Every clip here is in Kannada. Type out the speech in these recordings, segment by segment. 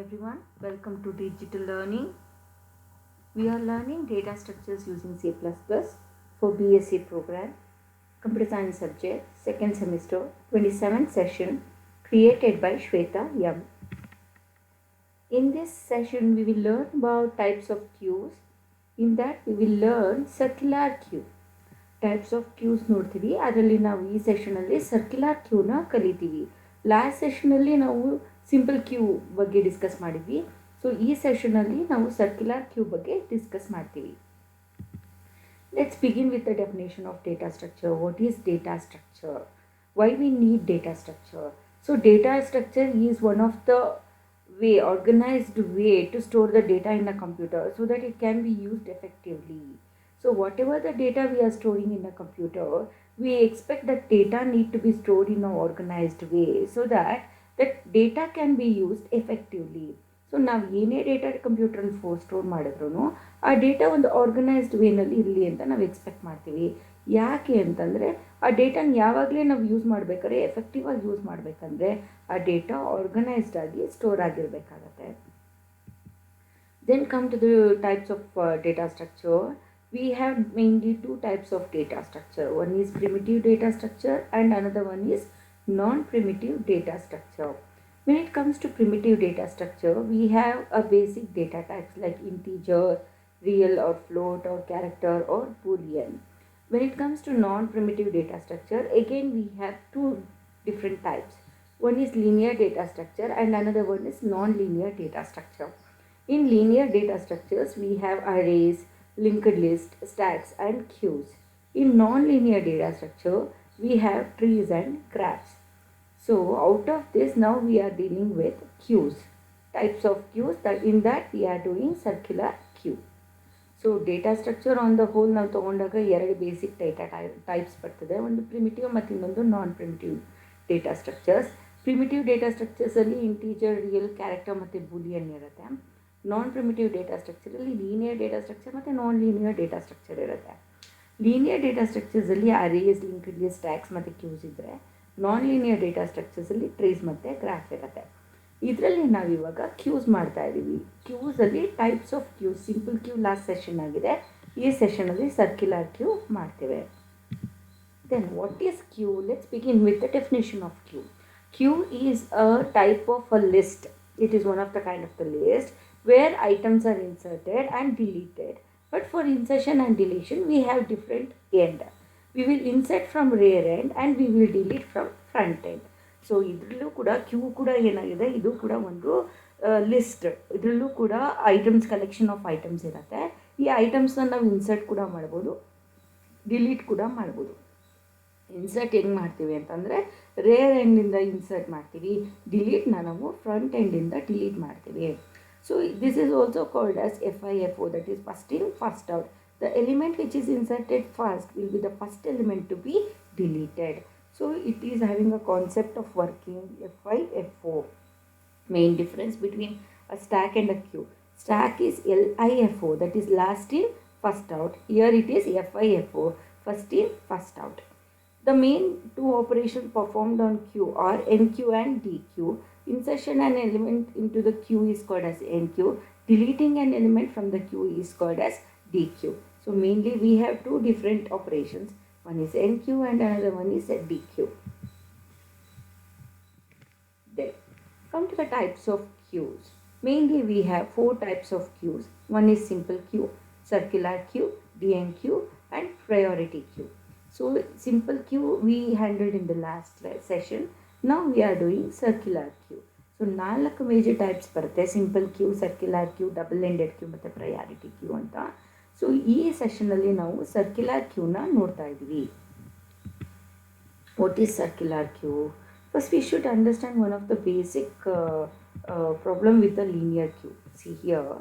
everyone, welcome to Digital Learning. We are learning data structures using C++ for BSc program, Computer Science subject, second semester, 27th session, created by Shweta Yam. In this session, we will learn about types of queues. In that, we will learn circular queue. Types of queues ನೋಡ್ತೀವಿ. ಅದರಲ್ಲಿ ನಾವು ಈ ಸೆಷನಲ್ಲಿ ಸರ್ಕ್ಯುಲರ್ ಕ್ಯೂನ ಕಲಿತೀವಿ. ಲಾಸ್ಟ್ ಸೆಷನಲ್ಲಿ ನಾವು ಸಿಂಪಲ್ ಕ್ಯೂ ಬಗ್ಗೆ ಡಿಸ್ಕಸ್ ಮಾಡಿದ್ವಿ. ಸೊ ಈ ಸೆಷನಲ್ಲಿ ನಾವು ಸರ್ಕ್ಯುಲರ್ ಕ್ಯೂ ಬಗ್ಗೆ ಡಿಸ್ಕಸ್ ಮಾಡ್ತೀವಿ. Let's begin with the definition of data structure. What is data structure? Why we need data structure? So data structure is one of the organized way to store the data in a computer so that it can be used effectively. So whatever the data we are storing in a computer, we expect that data need to be stored in an organized way so that that data can be used effectively. So ನಾವು ಏನೇ ಡೇಟಾ ಕಂಪ್ಯೂಟ್ರಲ್ಲಿ ಸ್ಟೋರ್ ಮಾಡಿದ್ರು ಆ ಡೇಟಾ ಒಂದು ಆರ್ಗನೈಸ್ಡ್ ವೇನಲ್ಲಿ ಇರಲಿ ಅಂತ ನಾವು ಎಕ್ಸ್ಪೆಕ್ಟ್ ಮಾಡ್ತೀವಿ. ಯಾಕೆ ಅಂತಂದರೆ ಆ ಡೇಟಾನ ಯಾವಾಗಲೇ ನಾವು ಯೂಸ್ ಮಾಡಬೇಕಾದ್ರೆ ಎಫೆಕ್ಟಿವ್ ಆಗಿ ಯೂಸ್ ಮಾಡಬೇಕಂದ್ರೆ ಆ ಡೇಟಾ ಆರ್ಗನೈಸ್ಡ್ ಆಗಿ ಸ್ಟೋರ್ ಆಗಿರಬೇಕಾಗತ್ತೆ. Then come to the types of data structure. We have mainly two types of data structure. One is primitive data structure and another one is non-primitive data structure. When it comes to primitive data structure, we have a basic data types like integer, real or float or character or boolean. When it comes to non-primitive data structure, again we have two different types. One is linear data structure and another one is non-linear data structure. In linear data structures, we have arrays, linked list, stacks and queues. In non-linear data structure, we have trees and graphs. So out of this, now we are dealing with queues. Types of queues, that in that we are doing circular queue. So data structure on the whole ನಾವು ತಗೊಂಡಾಗ ಎರಡು ಬೇಸಿಕ್ ಟೈಪ್ಸ್ ಬರ್ತದೆ. ಒಂದು ಪ್ರಿಮಿಟಿವ್ ಮತ್ತು ಇನ್ನೊಂದು non primitive data structures. Primitive data ಸ್ಟ್ರಕ್ಚರ್ಸಲ್ಲಿ ಇಂಟೀಜರ್, ರಿಯಲ್, ಕ್ಯಾರೆಕ್ಟರ್ ಮತ್ತು ಬೂಲಿಯನ್ ಇರುತ್ತೆ. ನಾನ್ ಪ್ರಿಮಿಟಿವ್ ಡೇಟಾ ಸ್ಟ್ರಕ್ಚರಲ್ಲಿ ಲೀನಿಯರ್ ಡೇಟಾ ಸ್ಟ್ರಕ್ಚರ್ ಮತ್ತು ನಾನ್ ಲೀನಿಯರ್ ಡೇಟಾ ಸ್ಟ್ರಕ್ಚರ್ ಇರುತ್ತೆ. ಲೀನಿಯರ್ ಡೇಟಾ ಸ್ಟ್ರಕ್ಚರ್ಸಲ್ಲಿ ಅರೇಸ್, ಲಿಂಕ್ಡ್ ಲಿಸ್ಟ್, ಸ್ಟ್ಯಾಕ್ಸ್ ಮತ್ತು ಕ್ಯೂಸ್ ಇದ್ದರೆ, ನಾನ್ ಲೀನಿಯರ್ ಡೇಟಾ ಸ್ಟ್ರಕ್ಚರ್ಸಲ್ಲಿ ಟ್ರೀಸ್ ಮತ್ತು ಗ್ರಾಫ್ ಇರುತ್ತೆ. ಇದರಲ್ಲಿ ನಾವಿವಾಗ ಕ್ಯೂಸ್ ಮಾಡ್ತಾ ಇದ್ದೀವಿ. ಕ್ಯೂಸಲ್ಲಿ types of queues, simple queue last session ಆಗಿದೆ. ಈ ಸೆಷನಲ್ಲಿ ಸರ್ಕ್ಯುಲರ್ ಕ್ಯೂ ಮಾಡ್ತೇವೆ. Then what is Q? Let's begin with the definition of queue. Queue is a type of a list. It is one of the kind of the list where items are inserted and deleted. But for insertion and deletion, we have different end. We will insert from rear end and we will delete from front end. So ಇದರಲ್ಲೂ ಕೂಡ ಕ್ಯೂ ಕೂಡ ಏನಾಗಿದೆ, ಇದು ಕೂಡ ಒಂದು ಲಿಸ್ಟ್. ಇದರಲ್ಲೂ ಕೂಡ ಐಟಮ್ಸ್, ಕಲೆಕ್ಷನ್ ಆಫ್ ಐಟಮ್ಸ್ ಇರುತ್ತೆ. ಈ ಐಟಮ್ಸ್ನ ನಾವು ಇನ್ಸರ್ಟ್ ಕೂಡ ಮಾಡ್ಬೋದು, ಡಿಲೀಟ್ ಕೂಡ ಮಾಡ್ಬೋದು. ಇನ್ಸರ್ಟ್ ಹೆಂಗೆ ಮಾಡ್ತೀವಿ ಅಂತಂದರೆ ರೇರ್ ಎಂಡಿಂದ ಇನ್ಸರ್ಟ್ ಮಾಡ್ತೀವಿ, ಡಿಲೀಟ್ನ ನಾವು ಫ್ರಂಟ್ ಎಂಡಿಂದ ಡಿಲೀಟ್ ಮಾಡ್ತೀವಿ. So this is also called as FIFO, that is first in first out. The element which is inserted first will be the first element to be deleted. So it is having a concept of working FIFO. Main difference between a stack and a queue. Stack is LIFO, that is last in first out. Here it is FIFO, first in first out. The main two operations performed on queue are NQ and DQ. Insertion an element into the queue is called as NQ. Deleting an element from the queue is called as DQ. So mainly we have two different operations. One is NQ and another one is DQ. Then come to the types of queues. Mainly we have four types of queues. One is simple queue, circular queue, DN queue and priority queue. So simple queue we handled in the last session. Now we are doing circular queue. So ನಾಲ್ಕು ಮೇಜರ್ ಟೈಪ್ಸ್ ಬರುತ್ತೆ: simple queue, circular queue, double ended queue ಮತ್ತು ಪ್ರಯಾರಿಟಿ ಕ್ಯೂ ಅಂತ. ಸೊ ಈ ಸೆಷನಲ್ಲಿ ನಾವು ಸರ್ಕ್ಯುಲರ್ ಕ್ಯೂನ ನೋಡ್ತಾ ಇದ್ದೀವಿ. What is circular queue? First we should understand one of the basic problem with the linear queue. See here,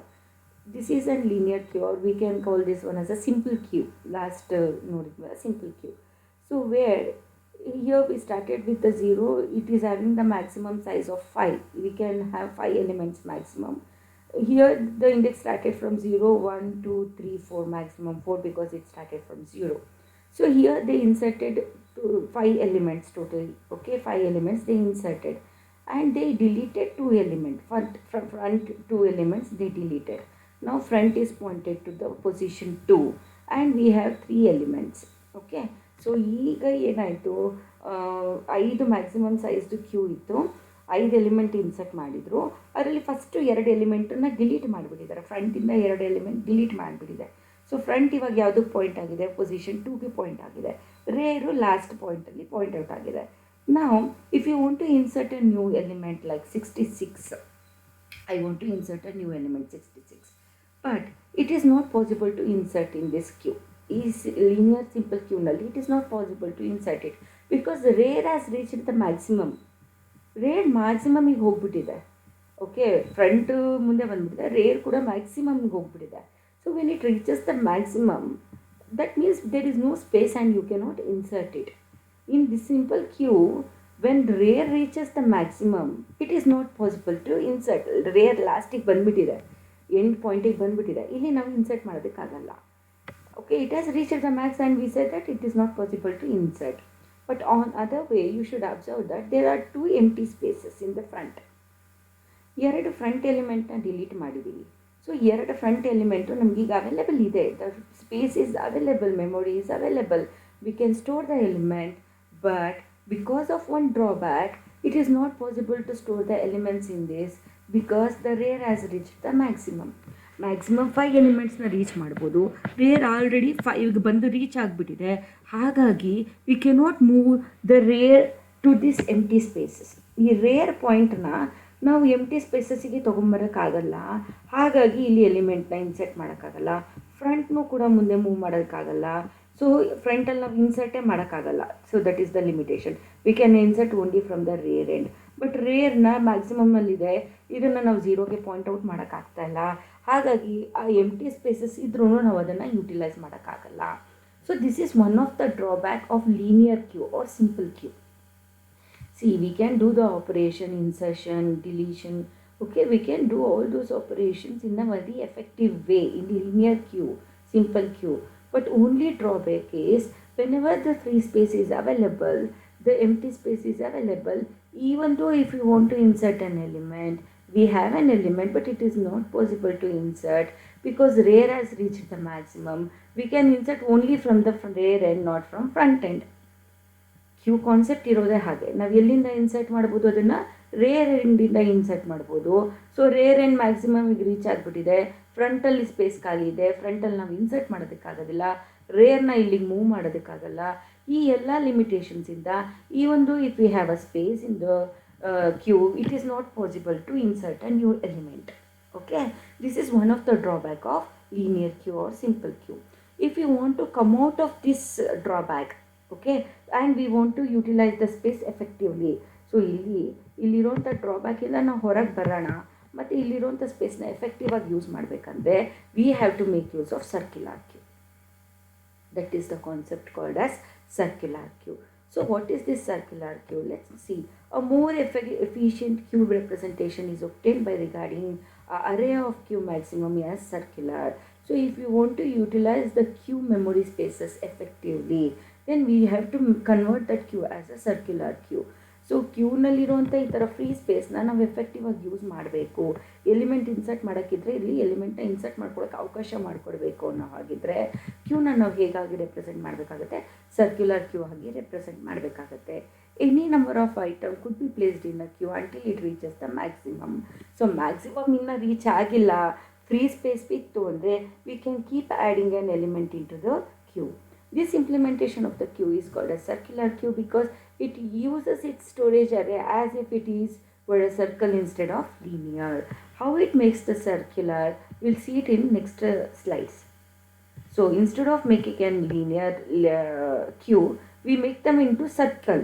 this is a linear queue, or we can call this one as a simple queue. Last noted simple queue. So where here we started with the 0, it is having the maximum size of 5. We can have 5 elements maximum. Here the index started from 0, 1, 2, 3, 4, maximum 4 because it started from 0. So here they inserted 5 elements totally. Okay, 5 elements they inserted. and they deleted 2 elements. Front 2 elements they deleted. Now front is pointed to the position 2 and we have 3 elements. Okay, so ಈಗ ಏನಾಯಿತು, 5 ಮ್ಯಾಕ್ಸಿಮಮ್ ಸೈಜ್ದು ಕ್ಯೂ ಇತ್ತು, 5 ಎಲಿಮೆಂಟ್ ಇನ್ಸರ್ಟ್ ಮಾಡಿದರು. ಅದರಲ್ಲಿ ಫಸ್ಟು 2 ಎಲಿಮೆಂಟನ್ನು ಡಿಲೀಟ್ ಮಾಡಿಬಿಟ್ಟಿದ್ದಾರೆ. ಫ್ರಂಟಿಂದ 2 ಎಲಿಮೆಂಟ್ ಡಿಲೀಟ್ ಮಾಡಿಬಿಟ್ಟಿದೆ. ಸೊ ಫ್ರಂಟ್ ಇವಾಗ ಯಾವುದಕ್ಕೆ ಪಾಯಿಂಟ್ ಆಗಿದೆ, ಪೊಸಿಷನ್ 2ಗೆ ಪಾಯಿಂಟ್ ಆಗಿದೆ. ರೇರು ಲಾಸ್ಟ್ ಪಾಯಿಂಟಲ್ಲಿ ಪಾಯಿಂಟ್ ಔಟ್ ಆಗಿದೆ. Now if you want to insert a new element like 66, I want to insert a new element 66, but it is not possible to insert in this queue. Is linear simple queue nalli it is not possible to insert it because the rare has reached the maximum. Rare maximum ಗೆ ಹೋಗ್ಬಿಟ್ಟಿದೆ. ಓಕೆ, ಫ್ರಂಟ್ ಮುಂದೆ ಬಂದ್ಬಿಟ್ಟಿದೆ, ರೇರ್ ಕೂಡ ಮ್ಯಾಕ್ಸಿಮಮ್ಗೆ ಹೋಗ್ಬಿಟ್ಟಿದೆ. So when it reaches the maximum, that means there is no space and you cannot insert it. In this simple queue, when rare reaches the maximum, it is not possible to insert. Rare ಲಾಸ್ಟಿಗೆ ಬಂದುಬಿಟ್ಟಿದೆ, ಎಂಡ್ ಪಾಯಿಂಟಿಗೆ ಬಂದುಬಿಟ್ಟಿದೆ, ಇಲ್ಲಿ ನಾವು insert ಮಾಡೋದಕ್ಕಾಗಲ್ಲ. Okay, it has reached the max and we said that it is not possible to insert. But on other way, you should observe that there are 2 empty spaces in the front. 2 front ಎಲಿಮೆಂಟ್ನ ಡಿಲೀಟ್ ಮಾಡಿದ್ದೀವಿ. ಸೊ 2 ಫ್ರಂಟ್ ಎಲಿಮೆಂಟು ನಮಗೀಗ ಅವೈಲೇಬಲ್ ಇದೆ. The space is available, memory is available, we can store the element. But because of one drawback, it is not possible to store the elements in this because the rare has reached the maximum. Maximum 5 ಎಲಿಮೆಂಟ್ಸ್ನ ರೀಚ್ ಮಾಡ್ಬೋದು. ರೇರ್ ಆಲ್ರೆಡಿ 5ಗೆ ಬಂದು ರೀಚ್ ಆಗಿಬಿಟ್ಟಿದೆ. ಹಾಗಾಗಿ we cannot move the rear to this empty spaces. ಈ ರೇರ್ ಪಾಯಿಂಟ್ನ ನಾವು ಎಂಟಿ ಸ್ಪೇಸಸ್ಸಿಗೆ ತೊಗೊಂಬರೋಕ್ಕಾಗಲ್ಲ. ಹಾಗಾಗಿ ಇಲ್ಲಿ ಎಲಿಮೆಂಟ್ನ ಇನ್ಸರ್ಟ್ ಮಾಡೋಕ್ಕಾಗಲ್ಲ. ಫ್ರಂಟ್ನೂ ಕೂಡ ಮುಂದೆ ಮೂವ್ ಮಾಡೋಕ್ಕಾಗಲ್ಲ. ಸೊ ಫ್ರಂಟಲ್ಲಿ ನಾವು ಇನ್ಸರ್ಟೇ ಮಾಡೋಕ್ಕಾಗಲ್ಲ. So that is the limitation. We can insert only from the rear end. But ರೇರ್ನ ಮ್ಯಾಕ್ಸಿಮಮ್ಮಲ್ಲಿದೆ, ಇದನ್ನು ನಾವು 0ಗೆ ಪಾಯಿಂಟ್ ಔಟ್ ಮಾಡೋಕ್ಕಾಗ್ತಾಯಿಲ್ಲ. ಹಾಗಾಗಿ ಆ ಎಂಟಿ ಸ್ಪೇಸಸ್ ಇದ್ರೂ ನಾವು ಅದನ್ನು ಯುಟಿಲೈಸ್ ಮಾಡೋಕ್ಕಾಗಲ್ಲ. So this is one of the drawback of linear queue or simple queue. See we can do the operation insertion, deletion. Okay, we can do all those operations in a very effective way in the linear queue, simple queue. But only drawback is whenever the free space is available, the empty space is available, even though if you want to insert an element, we have an element but it is not possible to insert because rare has reached the maximum. We can insert only from the rear end, not from front end. Queue concept ಇರೋದೇ ಹಾಗೆ. ನಾವು ಎಲ್ಲಿಂದ ಇನ್ಸರ್ಟ್ ಮಾಡ್ಬೋದು, ಅದನ್ನು ರೇರ್ ಎಂಡಿಂದ ಇನ್ಸರ್ಟ್ ಮಾಡ್ಬೋದು. ಸೊ ರೇರ್ ಎಂಡ್ ಮ್ಯಾಕ್ಸಿಮಮಿಗೆ ರೀಚ್ ಆಗಿಬಿಟ್ಟಿದೆ, ಫ್ರಂಟಲ್ಲಿ ಸ್ಪೇಸ್ ಖಾಲಿ ಇದೆ, ಫ್ರಂಟಲ್ಲಿ ನಾವು ಇನ್ಸರ್ಟ್ ಮಾಡೋದಕ್ಕಾಗೋದಿಲ್ಲ, ರೇರ್ನ ಇಲ್ಲಿಗೆ ಮೂವ್ ಮಾಡೋದಕ್ಕಾಗಲ್ಲ. ಈ ಎಲ್ಲ ಲಿಮಿಟೇಷನ್ಸಿಂದ ಈ ಒಂದು if we have a space in the queue, it is not possible to insert a new element. Okay, this is one of the drawback of linear queue or simple queue. If you want to come out of this drawback, okay, and we want to utilise the space effectively. So ಇಲ್ಲಿರೋಂಥ ಡ್ರಾಬ್ಯಾಕಿಂದ ನಾವು ಹೊರಗೆ ಬರೋಣ ಮತ್ತು ಇಲ್ಲಿರೋಂಥ ಸ್ಪೇಸ್ನ ಎಫೆಕ್ಟಿವ್ ಆಗಿ ಯೂಸ್ ಮಾಡಬೇಕಂದ್ರೆ we have to make use of circular queue. That is the concept called as circular queue. So what is this circular queue? Let's see. A more efficient queue representation is obtained by regarding array of queue maximum as circular. So if you want to utilize the queue memory spaces effectively, then we have to convert that queue as a circular queue. So ಕ್ಯೂನಲ್ಲಿರುವಂಥ ಈ ಥರ ಫ್ರೀ ಸ್ಪೇಸ್ನ ನಾವು ಎಫೆಕ್ಟಿವ್ ಆಗಿ ಯೂಸ್ ಮಾಡಬೇಕು. ಎಲಿಮೆಂಟ್ ಇನ್ಸರ್ಟ್ ಮಾಡೋಕ್ಕಿದ್ರೆ ಇಲ್ಲಿ ಎಲಿಮೆಂಟ್ನ ಇನ್ಸರ್ಟ್ ಮಾಡ್ಕೊಳ್ಳೋಕೆ ಅವಕಾಶ ಮಾಡಿಕೊಡ್ಬೇಕು ಅನ್ನೋ ಹಾಗಿದ್ರೆ ಕ್ಯೂನ ನಾವು ಹೇಗಾಗಿ ರೆಪ್ರೆಸೆಂಟ್ ಮಾಡಬೇಕಾಗುತ್ತೆ, ಸರ್ಕ್ಯುಲರ್ ಕ್ಯೂ ಆಗಿ ರೆಪ್ರೆಸೆಂಟ್ ಮಾಡಬೇಕಾಗತ್ತೆ. Any number of item could be placed in a queue until it reaches the maximum. So maximum ಇನ್ನೂ ರೀಚ್ ಆಗಿಲ್ಲ, ಫ್ರೀ ಸ್ಪೇಸ್ ಇತ್ತು ಅಂದರೆ we can keep adding an element into the queue. This implementation of the queue is called a circular queue because it uses its storage array as if it were a circle instead of linear. How it makes the circular, we'll see it in next slides. So instead of making a linear queue, we make them into circle.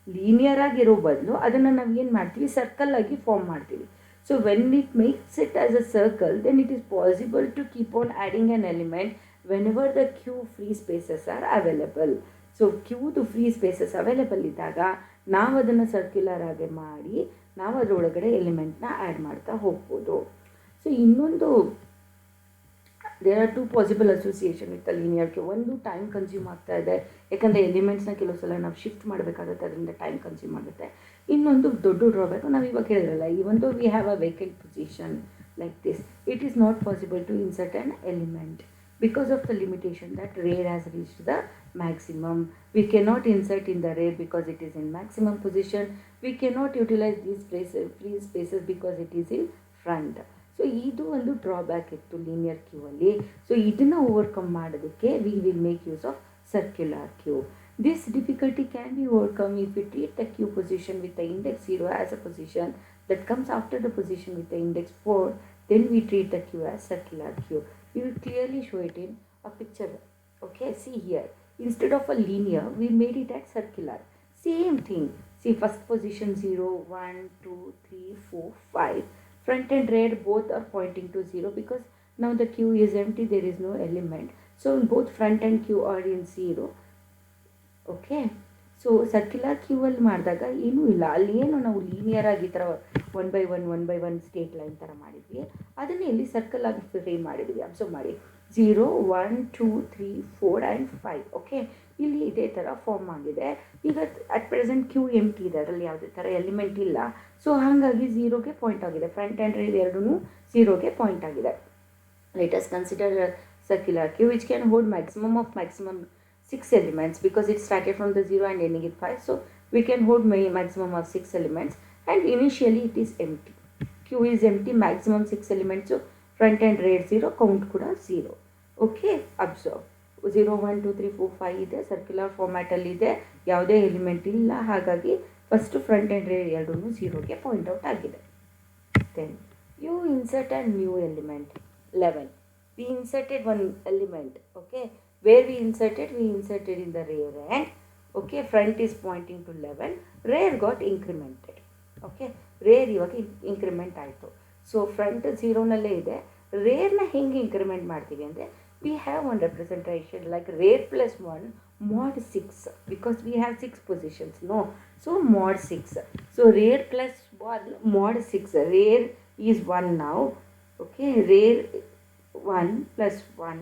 Linear ಆಗಿರೋ ಬದಲು ಅದನ್ನು ನಾವು ಏನು ಮಾಡ್ತೀವಿ, ಸರ್ಕಲ್ ಆಗಿ ಫಾರ್ಮ್ ಮಾಡ್ತೀವಿ. So when it makes it as a circle, then it is possible to keep on adding an element whenever the queue free spaces are available. So ಕ್ಯೂದು ಫ್ರೀ ಸ್ಪೇಸಸ್ ಅವೈಲೇಬಲ್ ಇದ್ದಾಗ ನಾವು ಅದನ್ನು ಸರ್ಕ್ಯುಲರ್ ಆಗಿ ಮಾಡಿ ನಾವು ಅದರೊಳಗಡೆ ಎಲಿಮೆಂಟ್ನ ಆ್ಯಡ್ ಮಾಡ್ತಾ ಹೋಗ್ಬೋದು. ಸೊ ಇನ್ನೊಂದು there are two possible association with the linear queue. ಒಂದು ಟೈಮ್ ಕನ್ಸ್ಯೂಮ್ ಆಗ್ತಾ ಇದೆ, ಯಾಕಂದರೆ ಎಲಿಮೆಂಟ್ಸ್ನ ಕೆಲವು ಸಲ ನಾವು ಶಿಫ್ಟ್ ಮಾಡಬೇಕಾಗುತ್ತೆ, ಅದರಿಂದ ಟೈಮ್ ಕನ್ಸ್ಯೂಮ್ ಆಗುತ್ತೆ. ಇನ್ನೊಂದು ದೊಡ್ಡ ಡ್ರಾಬ್ಯಾಕ್ ನಾವು ಇವಾಗ ಹೇಳಿದ್ರಲ್ಲ, even though we have a vacant position like this, it is not possible to insert an element because of the limitation that RAID has reached the maximum. We cannot insert in the RAID because it is in maximum position. We cannot utilize these free spaces because it is in front. So ಇದು ಒಂದು ಡ್ರಾಬ್ಯಾಕ್ ಇತ್ತು ಲೀನಿಯರ್ ಕ್ಯೂ ಅಲ್ಲಿ. ಸೊ ಇದನ್ನು ಓವರ್ಕಮ್ ಮಾಡೋದಕ್ಕೆ we will make use of circular queue. This difficulty can be overcome if you treat the queue position with the index 0 as a position that comes after the position with the index 4, then we treat the queue as circular queue. We will clearly show it in a picture. Okay, see here, instead of a linear we made it as circular. Same thing, see first position 0, 1, 2, 3, 4, 5, front and rear both are pointing to 0 because now the queue is empty, there is no element. So both front and queue are in 0. Okay, so circular queue ಅಲ್ಲಿ ಮಾಡಿದಾಗ ಏನೂ ಇಲ್ಲ, ಅಲ್ಲಿ ಏನು ನಾವು ಲೀನಿಯರ್ ಆಗಿ ಈ ಥರ 1 by 1 ಸ್ಟೇಟ್ ಲೈನ್ ಥರ ಮಾಡಿದ್ವಿ, ಅದನ್ನೇ ಇಲ್ಲಿ ಸರ್ಕಲ್ ಆಗಿ ಫ್ರೇಮ್ ಮಾಡಿದ್ವಿ. ಅಬ್ಸರ್ವ್ ಮಾಡಿ, 0, 1, 2, 3, 4 ಆ್ಯಂಡ್ 5. ಓಕೆ, ಇಲ್ಲಿ ಇದೇ ಥರ ಫಾರ್ಮ್ ಆಗಿದೆ. ಈಗ ಅಟ್ ಪ್ರೆಸೆಂಟ್ ಕ್ಯೂ ಎಂಟಿ ಇದೆ, ಅದರಲ್ಲಿ ಯಾವುದೇ ಥರ ಎಲಿಮೆಂಟ್ ಇಲ್ಲ. ಸೊ ಹಾಗಾಗಿ 0ಗೆ ಪಾಯಿಂಟ್ ಆಗಿದೆ, ಫ್ರಂಟ್ ಆ್ಯಂಡ್ ರೈಟ್ ಎರಡೂ 0ಗೆ ಪಾಯಿಂಟ್ ಆಗಿದೆ. Let us consider circular queue which can hold maximum 6 elements because it started from the 0 and ending with 5. So we can hold maximum of 6 elements and initially it is empty. Q is empty, maximum 6 elements. So front and rear 0, count kuda 0. Okay, observe 0, 1, 2, 3, 4, 5 ಇದೆ, ಸರ್ಕ್ಯುಲರ್ ಫಾರ್ಮ್ಯಾಟಲ್ಲಿ ಇದೆ, ಯಾವುದೇ ಎಲಿಮೆಂಟ್ ಇಲ್ಲ. ಹಾಗಾಗಿ ಫಸ್ಟ್ ಫ್ರಂಟ್ ಆ್ಯಂಡ್ ರೇರ್ ಎರಡೂ 0ಗೆ ಪಾಯಿಂಟ್ ಔಟ್ ಆಗಿದೆ. Then you insert a new element 11. We inserted one element. Okay, where we inserted in the rear end. Okay, front is pointing to 11, rear got incremented. Okay, rear ಇವಾಗ increment ಆಯಿತು. ಸೊ ಫ್ರಂಟ್ 0ನಲ್ಲೇ ಇದೆ, ರೇರ್ನ ಹೆಂಗೆ ಇಂಕ್ರಿಮೆಂಟ್ ಮಾಡ್ತೀವಿ ಅಂದರೆ we have one representation like rear plus 1 mod 6 because we have 6 positions, no? So mod 6. So rear plus 1 mod 6. Rear is 1 now. Okay, rear 1 plus 1.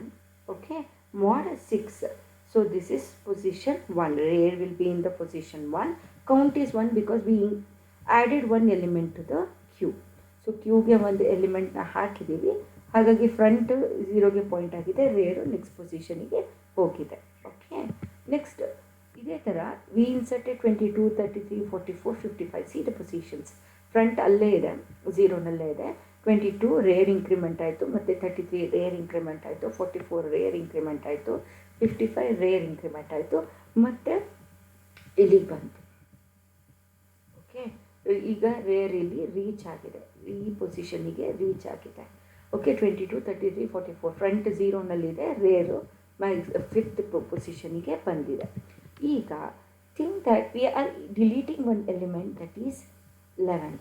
Okay, mod 6. So this is position 1. Rear will be in the position 1. Count is 1 because we added one element to the queue. So queueಗೆ ಒಂದು ಎಲಿಮೆಂಟ್ನ ಹಾಕಿದ್ದೀವಿ, ಹಾಗಾಗಿ ಫ್ರಂಟ್ 0ಗೆ ಪಾಯಿಂಟ್ ಆಗಿದೆ, ರೇರು ನೆಕ್ಸ್ಟ್ ಪೊಸಿಷನಿಗೆ ಹೋಗಿದೆ. ಓಕೆ, ನೆಕ್ಸ್ಟ್ ಇದೇ ಥರ we inserted 22, 33, 44, 55. See the positions. Front ಅಲ್ಲೇ ಇದೆ, 0ನಲ್ಲೇ ಇದೆ. 22 ರೇರ್ ಇಂಕ್ರಿಮೆಂಟ್ ಆಯಿತು, ಮತ್ತು 33 ರೇರ್ ಇಂಕ್ರಿಮೆಂಟ್ ಆಯಿತು, 44 ರೇರ್ ಇಂಕ್ರಿಮೆಂಟ್ ಆಯಿತು, 55 ರೇರ್ ಇಂಕ್ರಿಮೆಂಟ್ ಆಯಿತು, ಮತ್ತು ಇಲ್ಲಿಗೆ ಬಂತು. ಓಕೆ, ಈಗ ರೇರ್ ಇಲ್ಲಿ ರೀಚ್ ಆಗಿದೆ, ಈ ಪೊಸಿಷನಿಗೆ ರೀಚ್ ಆಗಿದೆ. ಓಕೆ, 22, 33, 44 ಫ್ರಂಟ್ 0ನಲ್ಲಿದೆ, ರೇರು ಫಿಫ್ತ್ ಪೊಸಿಷನಿಗೆ ಬಂದಿದೆ. ಈಗ think that we are deleting one element that is 11.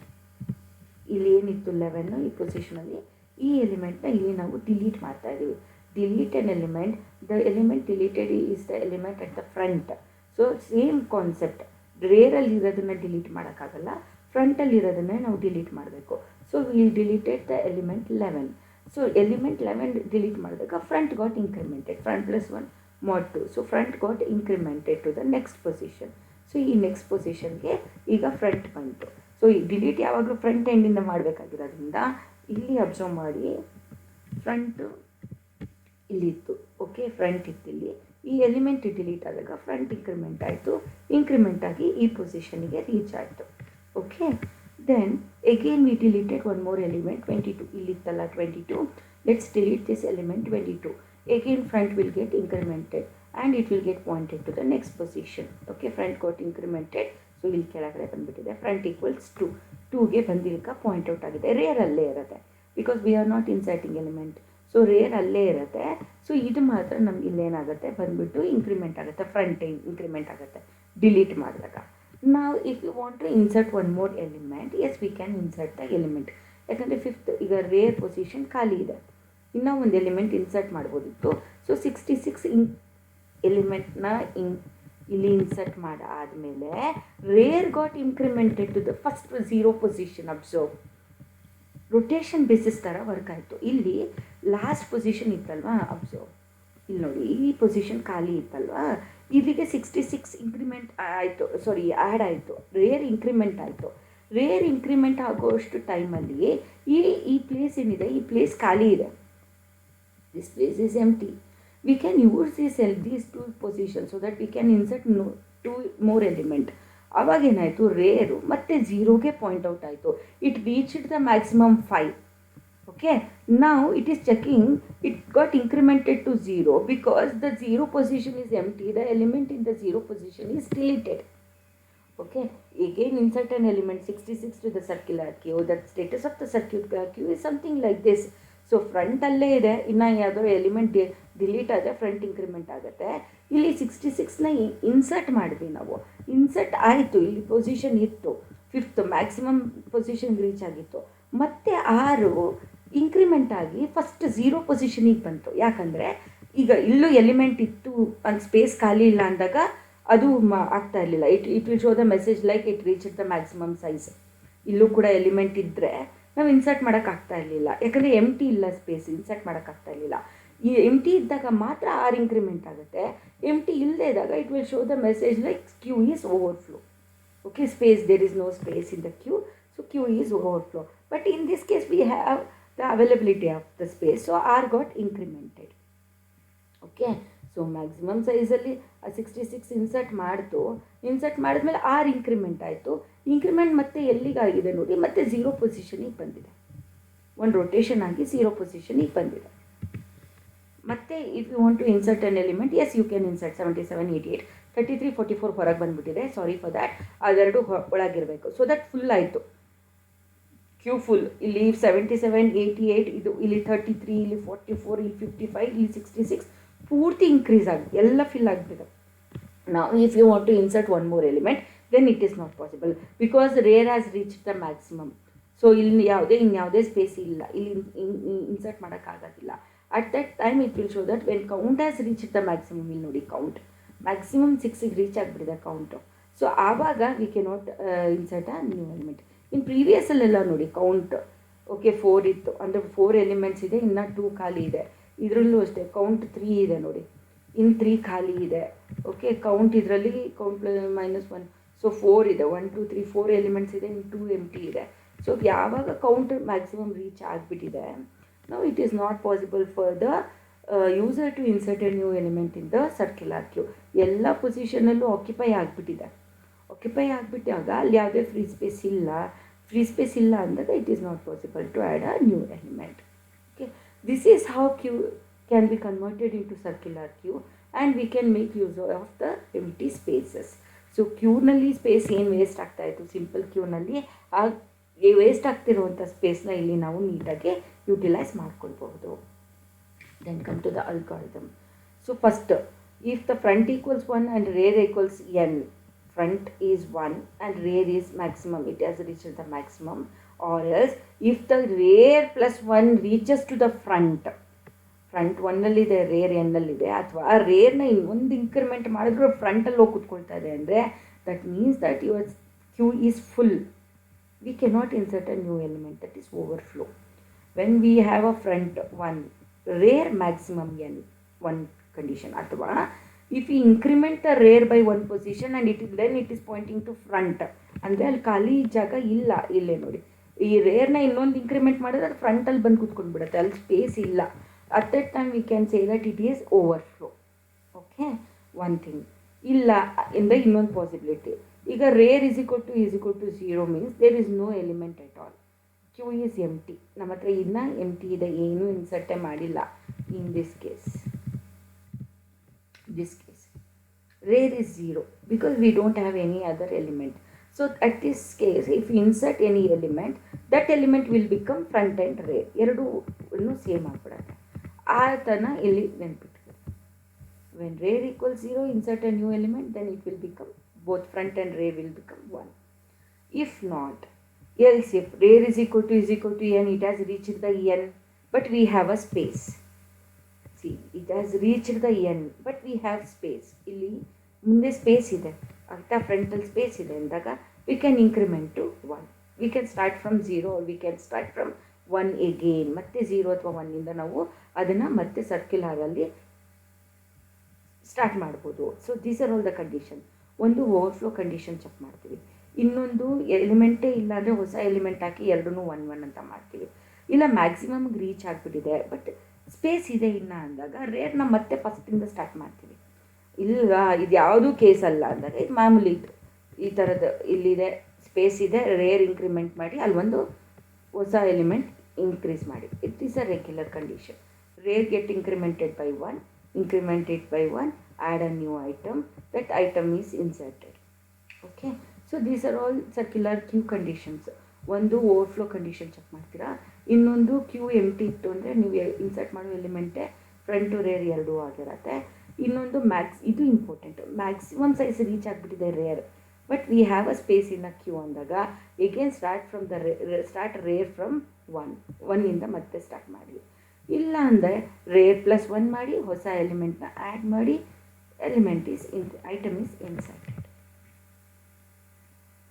ಇಲ್ಲಿ ಏನಿತ್ತು 11 ಈ ಪೊಸಿಷನಲ್ಲಿ, ಈ ಎಲಿಮೆಂಟ್ನ ಇಲ್ಲಿ ನಾವು ಡಿಲೀಟ್ ಮಾಡ್ತಾ ಇದ್ದೀವಿ. Delete an element, the element deleted is the element at the front. So same concept, ರೇರಲ್ಲಿ ಇರೋದನ್ನು ಡಿಲೀಟ್ ಮಾಡೋಕ್ಕಾಗಲ್ಲ, ಫ್ರಂಟಲ್ಲಿರೋದನ್ನೇ ನಾವು ಡಿಲೀಟ್ ಮಾಡಬೇಕು. So will deleted the element 11. So element 11 delete ಮಾಡಿದಾಗ front got incremented, front plus 1 mod 2. So front got incremented to the next position. So ಈ ನೆಕ್ಸ್ಟ್ ಪೊಸಿಷನ್ಗೆ ಈಗ ಫ್ರಂಟ್ ಬಂತು. ಸೊ ಈ ಡಿಲೀಟ್ ಯಾವಾಗಲೂ ಫ್ರಂಟ್ ಎಂಡಿಂದ ಮಾಡಬೇಕಾಗಿರೋದ್ರಿಂದ ಇಲ್ಲಿ ಅಬ್ಸರ್ವ್ ಮಾಡಿ, ಫ್ರಂಟು ಇಲ್ಲಿತ್ತು. ಓಕೆ, ಫ್ರಂಟ್ ಇತ್ತಿಲ್ಲಿ, ಈ ಎಲಿಮೆಂಟ್ ಡಿಲೀಟ್ ಆದಾಗ ಫ್ರಂಟ್ ಇಂಕ್ರಿಮೆಂಟ್ ಆಯಿತು, ಇಂಕ್ರಿಮೆಂಟ್ ಆಗಿ ಈ ಪೊಸಿಷನಿಗೆ ರೀಚ್ ಆಯಿತು. Okay, then again we deleted one more element 22. ಇಲ್ಲಿತ್ತಲ್ಲ 22, let's delete this element 22. Again front will get incremented and it will get pointed to the next position. Okay, front got incremented. So ಇಲ್ಲಿ ಕೆಳಗಡೆ ಬಂದುಬಿಟ್ಟಿದೆ, ಫ್ರಂಟ್ ಈಕ್ವಲ್ಸ್ 2ಗೆ ಬಂದಿದ್ದಕ್ಕೆ ಪಾಯಿಂಟ್ ಔಟ್ ಆಗಿದೆ. ರೇರ್ ಅಲ್ಲೇ ಇರುತ್ತೆ because we are not inserting element. So rear ಅಲ್ಲೇ ಇರುತ್ತೆ. ಸೊ ಇದು ಮಾತ್ರ ನಮ್ಗೆ ಇಲ್ಲೇನಾಗುತ್ತೆ ಬಂದುಬಿಟ್ಟು ಇಂಕ್ರಿಮೆಂಟ್ ಆಗುತ್ತೆ, ಫ್ರಂಟ್ ಇಂಕ್ರಿಮೆಂಟ್ ಆಗುತ್ತೆ ಡಿಲೀಟ್ ಮಾಡಿದಾಗ. ನಾವು if you want to insert one more element, as we can insert the element. ಯಾಕಂದರೆ ಫಿಫ್ತ್ ಈಗ ರೇರ್ ಪೊಸಿಷನ್ ಖಾಲಿ ಇದೆ, ಇನ್ನೂ ಒಂದು ಎಲಿಮೆಂಟ್ ಇನ್ಸರ್ಟ್ ಮಾಡ್ಬೋದಿತ್ತು. ಸೊ 66 ಎಲಿಮೆಂಟ್ನ ಇಲ್ಲಿ ಇನ್ಸರ್ಟ್ ಮಾಡಾದಮೇಲೆ rear got incremented to the first 0 position. Observe, rotation basis ಥರ ವರ್ಕ್ ಆಯಿತು. ಇಲ್ಲಿ ಲಾಸ್ಟ್ ಪೊಸಿಷನ್ ಇತ್ತಲ್ವಾ, ಅಬ್ಸರ್ವ್, ಇಲ್ಲಿ ನೋಡಿ ಈ ಪೊಸಿಷನ್ ಖಾಲಿ ಇತ್ತಲ್ವಾ, ಇಲ್ಲಿಗೆ 66 ಇಂಕ್ರಿಮೆಂಟ್ ಆಯಿತು, ಸಾರಿ ಆ್ಯಡ್ ಆಯಿತು, ರೇರ್ ಇಂಕ್ರಿಮೆಂಟ್ ಆಯಿತು. ರೇರ್ ಇಂಕ್ರಿಮೆಂಟ್ ಆಗೋಷ್ಟು ಟೈಮಲ್ಲಿ ಈ ಪ್ಲೇಸ್ ಏನಿದೆ, ಈ ಪ್ಲೇಸ್ ಖಾಲಿ ಇದೆ. This place is empty. We can use these two position so that we can insert two more element. ಅವಾಗೇನಾಯಿತು, ರೇರು ಮತ್ತೆ ಝೀರೋಗೆ ಪಾಯಿಂಟ್ ಔಟ್ ಆಯಿತು. It reached the maximum 5. Okay, now it is checking, it got incremented to 0 because the 0 position is empty, the element in the 0 position is deleted. Okay, again insert an element 66 to the circular queue. The status of the circular queue is something like this. So ಫ್ರಂಟಲ್ಲೇ ಇದೆ, ಇನ್ನು ಯಾವುದೋ ಎಲಿಮೆಂಟ್ ಡಿಲೀಟ್ ಆದರೆ ಫ್ರಂಟ್ ಇಂಕ್ರಿಮೆಂಟ್ ಆಗುತ್ತೆ. ಇಲ್ಲಿ 66ನ ಇನ್ಸರ್ಟ್ ಮಾಡಿದ್ವಿ ನಾವು. ಇನ್ಸರ್ಟ್ ಆಯಿತು, ಇಲ್ಲಿ ಪೊಸಿಷನ್ ಇತ್ತು, 5th ಮ್ಯಾಕ್ಸಿಮಮ್ ಪೊಸಿಷನ್ಗೆ ರೀಚ್ ಆಗಿತ್ತು. ಮತ್ತು 6 ಇಂಕ್ರಿಮೆಂಟ್ ಆಗಿ ಫಸ್ಟ್ 0 ಪೊಸಿಷನಿಗೆ ಬಂತು. ಯಾಕಂದರೆ ಈಗ ಇಲ್ಲೂ ಎಲಿಮೆಂಟ್ ಇತ್ತು, ಒಂದು ಸ್ಪೇಸ್ ಖಾಲಿ ಇಲ್ಲ ಅಂದಾಗ ಅದು ಆಗ್ತಾ ಇರಲಿಲ್ಲ. It will show the message like it reach the maximum size. ಇಲ್ಲೂ ಕೂಡ ಎಲಿಮೆಂಟ್ ಇದ್ದರೆ ನಾವು ಇನ್ಸರ್ಟ್ ಮಾಡೋಕ್ಕಾಗ್ತಾ ಇರಲಿಲ್ಲ, ಯಾಕಂದರೆ ಎಂಟಿ ಇಲ್ಲ ಸ್ಪೇಸ್, ಇನ್ಸರ್ಟ್ ಮಾಡೋಕ್ಕಾಗ್ತಾ ಇರಲಿಲ್ಲ. ಈ ಎಂಟಿ ಇದ್ದಾಗ ಮಾತ್ರ 6 ಇಂಕ್ರಿಮೆಂಟ್ ಆಗುತ್ತೆ. ಎಂಟಿ ಇಲ್ಲದೆ ಇದ್ದಾಗ it will show the message like queue is overflow. Okay, space, there is no space in the queue, so queue is overflow. But in this case we have the availability of the space, so R got incremented. Okay, so maximum size ಅಲ್ಲಿ 66 ಇನ್ಸರ್ಟ್ ಮಾಡ್ತು, ಇನ್ಸರ್ಟ್ ಮಾಡಿದ್ಮೇಲೆ R ಇಂಕ್ರಿಮೆಂಟ್ ಆಯಿತು. ಇಂಕ್ರಿಮೆಂಟ್ ಮತ್ತೆ ಎಲ್ಲಿಗಾಗಿದೆ ನೋಡಿ, ಮತ್ತೆ 0 ಪೊಸಿಷನಿಗೆ ಬಂದಿದೆ, ಒಂದು ರೊಟೇಷನ್ ಆಗಿ 0 ಪೊಸಿಷನಿಗೆ ಬಂದಿದೆ. ಮತ್ತೆ if you want to insert an element, yes you can insert 77, 88, 33, 44 ಹೊರಗೆ ಬಂದುಬಿಟ್ಟಿದೆ, ಸಾರಿ ಫಾರ್ ದ್ಯಾಟ್. ಅದೆರಡು ಒಳಗಿರಬೇಕು. ಸೊ ದಟ್ ಫುಲ್ ಆಯಿತು, ಕ್ಯೂ ಫುಲ್. ಇಲ್ಲಿ 77, 88, ಇದು ಇಲ್ಲಿ 33, ಇಲ್ಲಿ 44, ಇಲ್ಲಿ 55, ಇಲ್ಲಿ 66 ಪೂರ್ತಿ ಇನ್ಕ್ರೀಸ್ ಆಗಿ ಎಲ್ಲ ಫಿಲ್ ಆಗಿಬಿಟ್ಟಿದೆ. ನಾವು if you want to insert one more element, then it is not possible because rear has reach the maximum. So ಇಲ್ಲಿ ಇನ್ಯಾವುದೇ ಸ್ಪೇಸ್ ಇಲ್ಲ, ಇಲ್ಲಿ ಇನ್ಸರ್ಟ್ ಮಾಡೋಕ್ಕಾಗೋದಿಲ್ಲ. At that time it will show that when count has reach the maximum. ಇಲ್ಲಿ ನೋಡಿ ಕೌಂಟ್ ಮ್ಯಾಕ್ಸಿಮಮ್ 6ಗೆ ರೀಚ್ ಆಗಿಬಿಟ್ಟಿದೆ ಕೌಂಟು. ಸೊ ಆವಾಗ we can not insert a new element. ಇನ್ನು ಪ್ರೀವಿಯಸ್ಸಲ್ಲೆಲ್ಲ ನೋಡಿ ಕೌಂಟ್ ಓಕೆ 4 ಇತ್ತು, ಅಂದರೆ 4 ಎಲಿಮೆಂಟ್ಸ್ ಇದೆ, ಇನ್ನು 2 ಖಾಲಿ ಇದೆ. ಇದರಲ್ಲೂ ಅಷ್ಟೇ ಕೌಂಟ್ 3 ಇದೆ ನೋಡಿ, ಇನ್ನು 3 ಖಾಲಿ ಇದೆ. ಓಕೆ, ಕೌಂಟ್ ಇದರಲ್ಲಿ ಕೌಂಟ್ -1, ಸೊ 4 ಇದೆ, 1 2 3 4 ಎಲಿಮೆಂಟ್ಸ್ ಇದೆ, ಇನ್ನು 2 ಎಂಟಿ ಇದೆ. ಸೊ ಯಾವಾಗ ಕೌಂಟ್ ಮ್ಯಾಕ್ಸಿಮಮ್ ರೀಚ್ ಆಗಿಬಿಟ್ಟಿದೆ, ನಾವು it is not possible for the user to insert a new element in the circular queue. ಎಲ್ಲ ಪೊಸಿಷನಲ್ಲೂ ಆಕ್ಯುಪೈ ಆಗಿಬಿಟ್ಟಿದೆ. ಆಕ್ಯುಪೈ ಆಗಿಬಿಟ್ಟಾಗ ಅಲ್ಲಿ ಯಾವುದೇ ಫ್ರೀ ಸ್ಪೇಸ್ ಇಲ್ಲ ಅಂದಾಗ it is not possible to add a new element. Okay, this is how queue can be converted into circular queue and we can make use of the empty spaces. So ಕ್ಯೂನಲ್ಲಿ ಸ್ಪೇಸ್ ಏನು ವೇಸ್ಟ್ ಆಗ್ತಾಯಿತ್ತು ಸಿಂಪಲ್ ಕ್ಯೂನಲ್ಲಿ, ಆ ವೇಸ್ಟ್ ಆಗ್ತಿರುವಂಥ ಸ್ಪೇಸ್ನ ಇಲ್ಲಿ ನಾವು ನೀಟಾಗಿ ಯುಟಿಲೈಸ್ ಮಾಡ್ಕೊಳ್ಬಹುದು. Then come to the algorithm. So first, if the front equals 1 and rear equals n, front is 1 and rear is maximum, it has reached the maximum. Or else if the rear plus 1 reaches to the front 1 ಅಲ್ಲಿದೆ, ರೇರ್ n ಅಲ್ಲಿದೆ, ಅಥವಾ ಆ ರೇರ್ನ ಇನ್ನೊಂದು ಇಂಕ್ರಿಮೆಂಟ್ ಮಾಡಿದ್ರು ಫ್ರಂಟಲ್ಲಿ ಹೋಗಿ ಕೂತ್ಕೊಳ್ತಾ ಇದೆ ಅಂದರೆ that means that your queue is full. We cannot insert a new element, that is overflow. When we have a front 1, rear maximum n, one condition. ಅಥವಾ if we increment the rear by 1 position and then it is pointing to front, ಅಂದರೆ ಅಲ್ಲಿ ಖಾಲಿ ಜಾಗ ಇಲ್ಲ. ಇಲ್ಲೇ ನೋಡಿ, ಈ ರೇರ್ನ ಇನ್ನೊಂದು ಇಂಕ್ರಿಮೆಂಟ್ ಮಾಡಿದ್ರೆ ಅದು ಫ್ರಂಟಲ್ಲಿ ಬಂದು ಕೂತ್ಕೊಂಡು ಬಿಡುತ್ತೆ, ಅಲ್ಲಿ ಸ್ಪೇಸ್ ಇಲ್ಲ. At that time we can say that it is overflow. Okay, one thing. ಇಲ್ಲ ಎಂದರೆ ಇನ್ನೊಂದು ಪಾಸಿಬಿಲಿಟಿ. ಈಗ rear is equal to 0 means there is no element at all. Queue is empty. ನಮ್ಮ ಹತ್ರ ಇನ್ನೂ ಎಂಟಿ ಇದೆ, ಏನೂ ಇನ್ಸರ್ಟೇ ಮಾಡಿಲ್ಲ. In this case rare is 0 because we don't have any other element. So at this case, if we insert any element, that element will become front and rear. ಎರಡು ಸೇಮ್ ಆಗಿಬಿಡುತ್ತೆ. ಆ ಥರ ಇಲ್ಲಿ ನೆನ್ಪಿಟ್ಟು, when rear equals 0, insert a new element, then it will become both front and rear will become 1. If not, else if rear is equal to n, it has reached the n, but we have a space. See, it has reached the n, but we have space. ಇಲ್ಲಿ ಮುಂದೆ ಸ್ಪೇಸ್ ಇದೆ, ಆಗ್ತಾ ಫ್ರಂಟಲ್ ಸ್ಪೇಸ್ ಇದೆ ಅಂದಾಗ we can increment to 1. We can start from 0 or we can start from 1 again, ಮತ್ತೆ 0 ಅಥವಾ 1ಇಂದ ನಾವು ಅದನ್ನು ಮತ್ತೆ ಸರ್ಕ್ಯುಲರಲ್ಲಿ ಸ್ಟಾರ್ಟ್ ಮಾಡ್ಬೋದು. So these are all the condition. ಒಂದು ಓವರ್ಫ್ಲೋ ಕಂಡೀಷನ್ ಚೆಕ್ ಮಾಡ್ತೀವಿ, ಇನ್ನೊಂದು ಎಲಿಮೆಂಟೇ ಇಲ್ಲ ಅಂದರೆ ಹೊಸ ಎಲಿಮೆಂಟ್ ಹಾಕಿ ಎರಡನ್ನೂ 1 1 ಅಂತ ಮಾಡ್ತೀವಿ. ಇಲ್ಲ ಮ್ಯಾಕ್ಸಿಮಮ್ಗೆ ರೀಚ್ ಆಗಿಬಿಟ್ಟಿದೆ ಬಟ್ ಸ್ಪೇಸ್ ಇದೆ ಇನ್ನು ಅಂದಾಗ ರೇರ್ನ ಮತ್ತೆ ಫಸ್ಟಿಂದ ಸ್ಟಾರ್ಟ್ ಮಾಡ್ತೀವಿ. ಇಲ್ಲ ಇದು ಯಾವುದೂ ಕೇಸ್ ಅಲ್ಲ ಅಂದಾಗ ಇದು ಮಾಮೂಲಿ ಇದು ಈ ಥರದ್ದು ಇಲ್ಲಿದೆ ಸ್ಪೇಸ್ ಇದೆ, ರೇರ್ ಇಂಕ್ರಿಮೆಂಟ್ ಮಾಡಿ ಅಲ್ಲೊಂದು ಹೊಸ ಎಲಿಮೆಂಟ್ ಇನ್ಕ್ರೀಸ್ ಮಾಡಿ. It is a regular condition. Rear get incremented by 1, increment it by 1, add a new item, that item is inserted. Okay, so these are all circular queue conditions. ಒಂದು ಓವರ್ಫ್ಲೋ ಕಂಡೀಷನ್ ಚೆಕ್ ಮಾಡ್ತೀರಾ, ಇನ್ನೊಂದು ಕ್ಯೂ ಎಂಟಿ ಇತ್ತು ಅಂದರೆ ನೀವು ಇನ್ಸರ್ಟ್ ಮಾಡೋ ಎಲಿಮೆಂಟೇ ಫ್ರಂಟ್ ಟು ರೇರ್ ಎರಡೂ ಆಗಿರುತ್ತೆ. ಇನ್ನೊಂದು ಇದು ಇಂಪಾರ್ಟೆಂಟು, ಮ್ಯಾಕ್ಸಿಮಮ್ ಸೈಜ್ ರೀಚ್ ಆಗಿಬಿಟ್ಟಿದೆ rear but we have a space in a queue ಅಂದಾಗ ಎಗೇನ್ ಸ್ಟಾರ್ಟ್ ರೇರ್ ಫ್ರಮ್ 1 ಮತ್ತೆ ಸ್ಟಾರ್ಟ್ ಮಾಡಿ. ಇಲ್ಲ ಅಂದರೆ ರೇರ್ ಪ್ಲಸ್ 1 ಮಾಡಿ ಹೊಸ ಎಲಿಮೆಂಟ್ನ ಆ್ಯಡ್ ಮಾಡಿ item is inserted.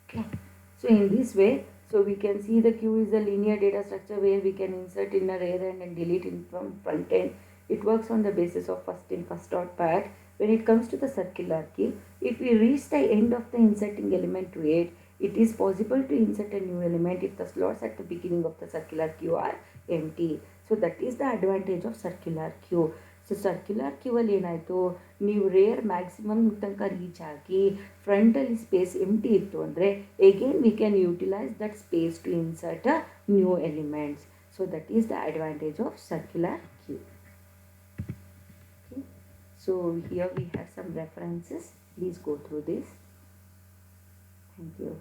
Okay, so in this way so we can see the queue is a linear data structure where we can insert in a array and delete in from front end. It works on the basis of first in first out part. When it comes to the circular queue, if we reach the end of the inserting element to it, it is possible to insert a new element if the slots at the beginning of the circular queue are empty. So that is the advantage of circular queue. ಸೊ ಸರ್ಕ್ಯುಲರ್ ಕ್ಯೂವಲ್ಲಿ ಏನಾಯಿತು, ನೀವು ರೇರ್ ಮ್ಯಾಕ್ಸಿಮಮ್ ತನಕ ರೀಚ್ ಆಗಿ ಫ್ರಂಟಲ್ಲಿ ಸ್ಪೇಸ್ ಎಂಟಿ ಇತ್ತು ಅಂದರೆ again we can utilise that space to insert a new elements. So that is the advantage of circular queue. So here we have some references, please go through this. Thank you.